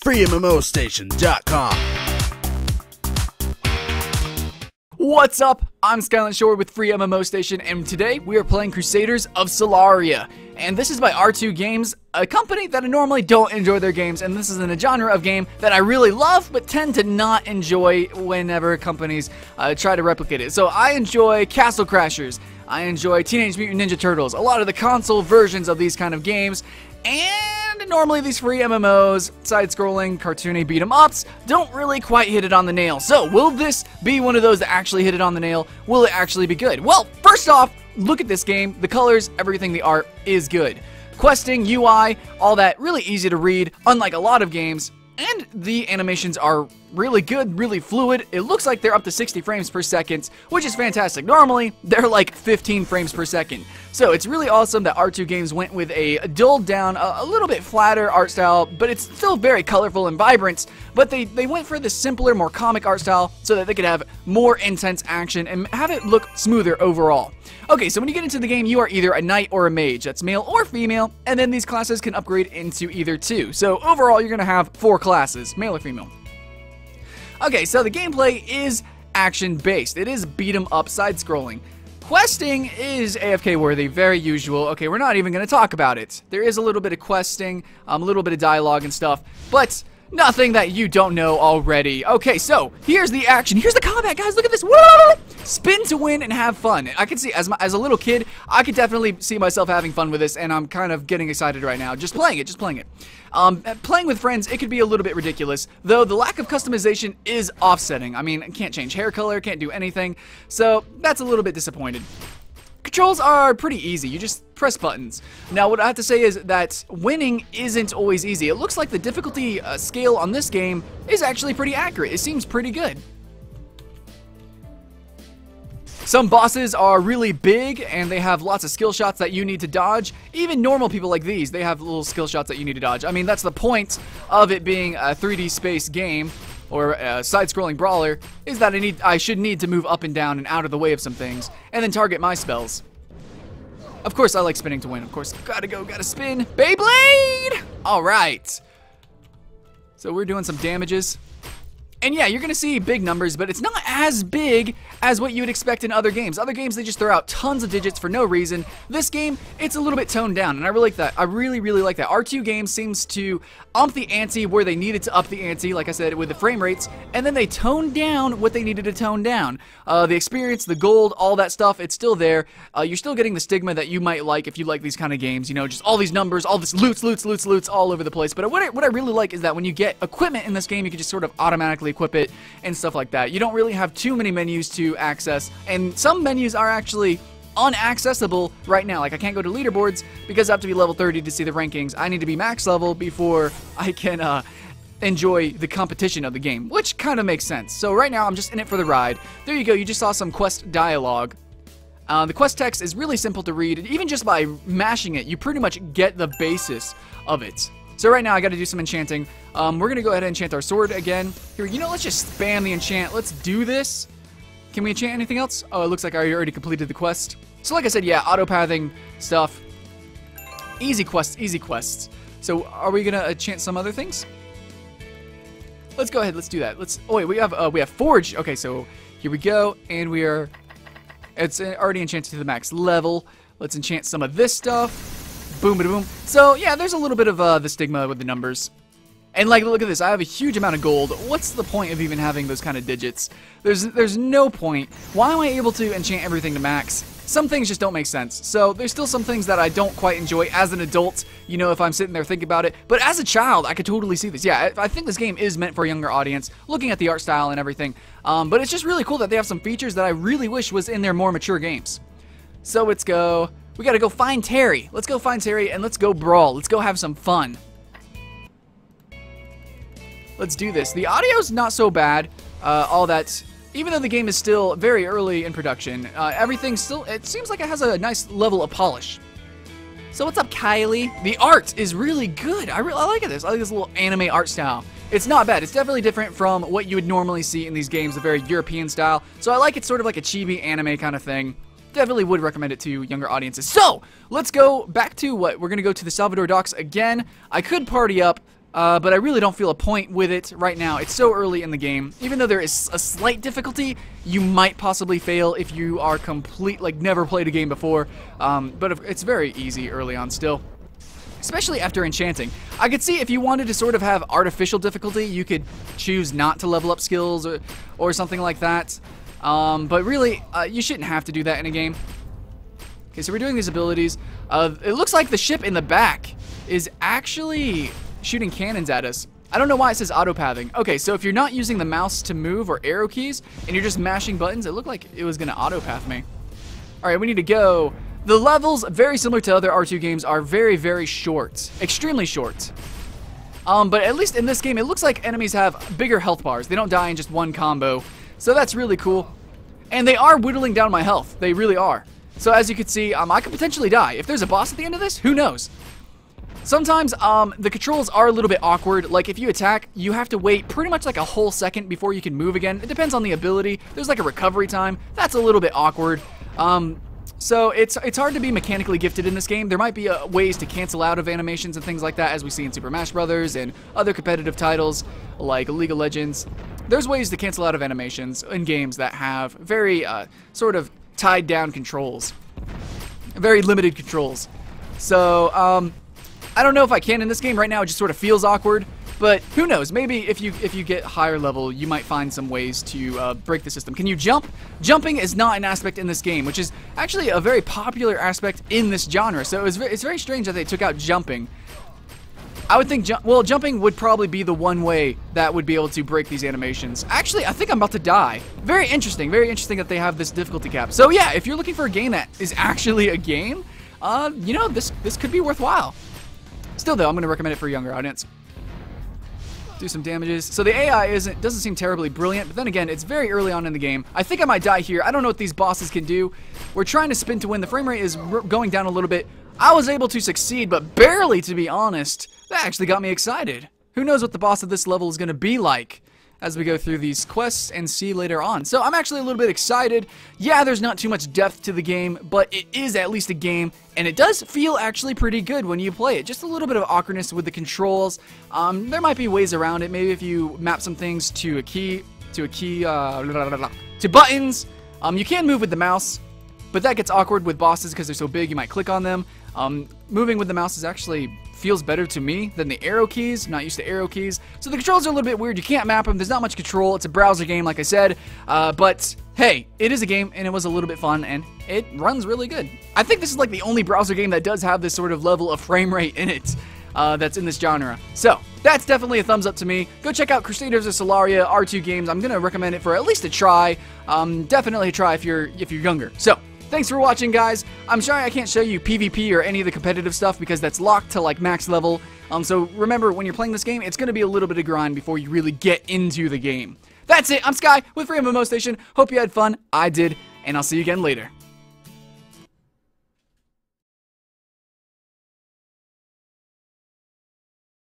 FreeMMOStation.com. What's up? I'm Skyland Shore with FreeMMOStation, and today we are playing Crusaders of Solaria. And this is by R2 Games, a company that I normally don't enjoy their games, and this is in a genre of game that I really love, but tend to not enjoy whenever companies try to replicate it. So I enjoy Castle Crashers, I enjoy Teenage Mutant Ninja Turtles, a lot of the console versions of these kind of games, and normally these free MMOs, side-scrolling, cartoony beat-em-ups, don't really quite hit it on the nail. So will this be one of those that actually hit it on the nail? Will it actually be good? Well, first off, look at this game. The colors, everything, the art is good. Questing, UI, all that, really easy to read, unlike a lot of games. And the animations are really good, really fluid. It looks like they're up to 60 frames per second, which is fantastic. Normally, they're like 15 frames per second. So it's really awesome that R2 Games went with a dulled down, a little bit flatter art style, but it's still very colorful and vibrant. But they went for the simpler, more comic art style so that they could have more intense action and have it look smoother overall. Okay, so when you get into the game, you are either a knight or a mage. That's male or female, and then these classes can upgrade into either two. So overall, you're going to have 4 classes, male or female. Okay, so the gameplay is action-based. It is beat-em-up side-scrolling. Questing is AFK-worthy, very usual. Okay, we're not even going to talk about it. There is a little bit of questing, a little bit of dialogue and stuff, but nothing that you don't know already. Okay, so here's the action. Here's the combat, guys. Look at this. Woo! Spin to win and have fun. I can see, as a little kid, I could definitely see myself having fun with this, and I'm kind of getting excited right now. Just playing it. Playing with friends, it could be a little bit ridiculous, though the lack of customization is offsetting. I mean, can't change hair color, can't do anything, so that's a little bit disappointed. Controls are pretty easy. You just press buttons. Now, what I have to say is that winning isn't always easy. It looks like the difficulty scale on this game is actually pretty accurate. It seems pretty good. Some bosses are really big, and they have lots of skill shots that you need to dodge. Even normal people like these, they have little skill shots that you need to dodge. I mean, that's the point of it being a 3D space game, or a side-scrolling brawler, is that I should need to move up and down and out of the way of some things, and then target my spells. Of course, I like spinning to win. Of course, gotta spin. Beyblade! Alright. So we're doing some damages. And yeah, you're gonna see big numbers, but it's not as big as what you would expect in other games. Other games, they just throw out tons of digits for no reason. This game, it's a little bit toned down, and I really like that. I really, really like that. R2 Games seems to ump the ante where they needed to up the ante, like I said, with the frame rates, and then they toned down what they needed to tone down. The experience, the gold, all that stuff, it's still there. You're still getting the stigma that you might like if you like these kind of games. You know, just all these numbers, all this loots all over the place. But what I really like is that when you get equipment in this game, you can just sort of automatically equip it and stuff like that. You don't really have too many menus to access, and some menus are actually unaccessible right now. Like, I can't go to leaderboards because I have to be level 30 to see the rankings. I need to be max level before I can enjoy the competition of the game, which kind of makes sense. So right now I'm just in it for the ride. There you go. You just saw some quest dialogue. The quest text is really simple to read. Even just by mashing it, you pretty much get the basis of it. So right now I got to do some enchanting. We're going to go ahead and enchant our sword again. Here, you know, let's just spam the enchant. Let's do this. Can we enchant anything else? Oh, it looks like I already completed the quest. So like I said, yeah, auto-pathing stuff. Easy quests, easy quests. So are we going to enchant some other things? Let's go ahead, let's do that. Oh wait, we have Forge. Okay, so here we go, and it's already enchanted to the max level. Let's enchant some of this stuff. Boom, boom, boom. So yeah, there's a little bit of the stigma with the numbers. And like, look at this, I have a huge amount of gold. What's the point of even having those kind of digits? There's no point. Why am I able to enchant everything to max? Some things just don't make sense. So there's still some things that I don't quite enjoy as an adult, you know, if I'm sitting there thinking about it. But as a child, I could totally see this. Yeah, I think this game is meant for a younger audience, looking at the art style and everything. But it's just really cool that they have some features that I really wish was in their more mature games. So let's go. We gotta go find Terry. Let's go find Terry and let's go brawl. Let's go have some fun. Let's do this. The audio's not so bad. All that, even though the game is still very early in production, everything still, it seems like it has a nice level of polish. So what's up, Kylie? The art is really good. I like this. I like this little anime art style. It's not bad. It's definitely different from what you would normally see in these games, a very European style. So I like it sort of like a chibi anime kind of thing. Definitely would recommend it to younger audiences. So let's go back to what we're going to go to the Salvador docks again. I could party up but I really don't feel a point with it right now. It's so early in the game. Even though there is a slight difficulty, you might possibly fail if you are never played a game before. But it's very easy early on still, especially after enchanting. I could see if you wanted to sort of have artificial difficulty, you could choose not to level up skills or something like that. But really, you shouldn't have to do that in a game. Okay, so we're doing these abilities. It looks like the ship in the back is actually shooting cannons at us. I don't know why it says auto-pathing. Okay, so if you're not using the mouse to move or arrow keys, and you're just mashing buttons, it looked like it was going to auto-path me. Alright, we need to go. The levels, very similar to other R2 games, are very, very short. Extremely short. But at least in this game, it looks like enemies have bigger health bars. They don't die in just one combo. So that's really cool. And they are whittling down my health. They really are. So as you can see, I could potentially die. If there's a boss at the end of this, who knows? Sometimes the controls are a little bit awkward. Like if you attack, you have to wait pretty much like a whole second before you can move again. It depends on the ability. There's like a recovery time. That's a little bit awkward. So it's hard to be mechanically gifted in this game. There might be ways to cancel out of animations and things like that, as we see in Super Smash Brothers and other competitive titles like League of Legends. There's ways to cancel out of animations in games that have very sort of tied down controls. Very limited controls. So, I don't know if I can in this game. Right now it just sort of feels awkward, but who knows? Maybe if you get higher level, you might find some ways to break the system. Can you jump? Jumping is not an aspect in this game, which is actually a very popular aspect in this genre. So it's very strange that they took out jumping. I would think, jumping would probably be the one way that would be able to break these animations. Actually, I think I'm about to die. Very interesting that they have this difficulty cap. So yeah, if you're looking for a game that is actually a game, you know, this could be worthwhile. Still though, I'm going to recommend it for a younger audience. Do some damages. So the AI doesn't seem terribly brilliant, but then again, it's very early on in the game. I think I might die here. I don't know what these bosses can do. We're trying to spin to win. The frame rate is going down a little bit. I was able to succeed, but barely, to be honest. That actually got me excited. Who knows what the boss of this level is going to be like as we go through these quests and see later on. So I'm actually a little bit excited. Yeah, there's not too much depth to the game, but it is at least a game, and it does feel actually pretty good when you play it. Just a little bit of awkwardness with the controls. There might be ways around it. Maybe if you map some things to buttons. You can move with the mouse, but that gets awkward with bosses because they're so big you might click on them. Moving with the mouse actually feels better to me than the arrow keys. I'm not used to arrow keys. So the controls are a little bit weird. You can't map them. There's not much control. It's a browser game, like I said. But hey, it is a game, and it was a little bit fun, and it runs really good. I think this is like the only browser game that does have this sort of level of frame rate in it that's in this genre. So that's definitely a thumbs up to me. Go check out Crusaders of Solaria R2 games. I'm going to recommend it for at least a try. Definitely a try if you're younger. So thanks for watching, guys. I'm sorry I can't show you PvP or any of the competitive stuff because that's locked to like max level. So remember, when you're playing this game, it's going to be a little bit of grind before you really get into the game. That's it. I'm Sky with FreeMMOStation. Hope you had fun. I did, and I'll see you again later.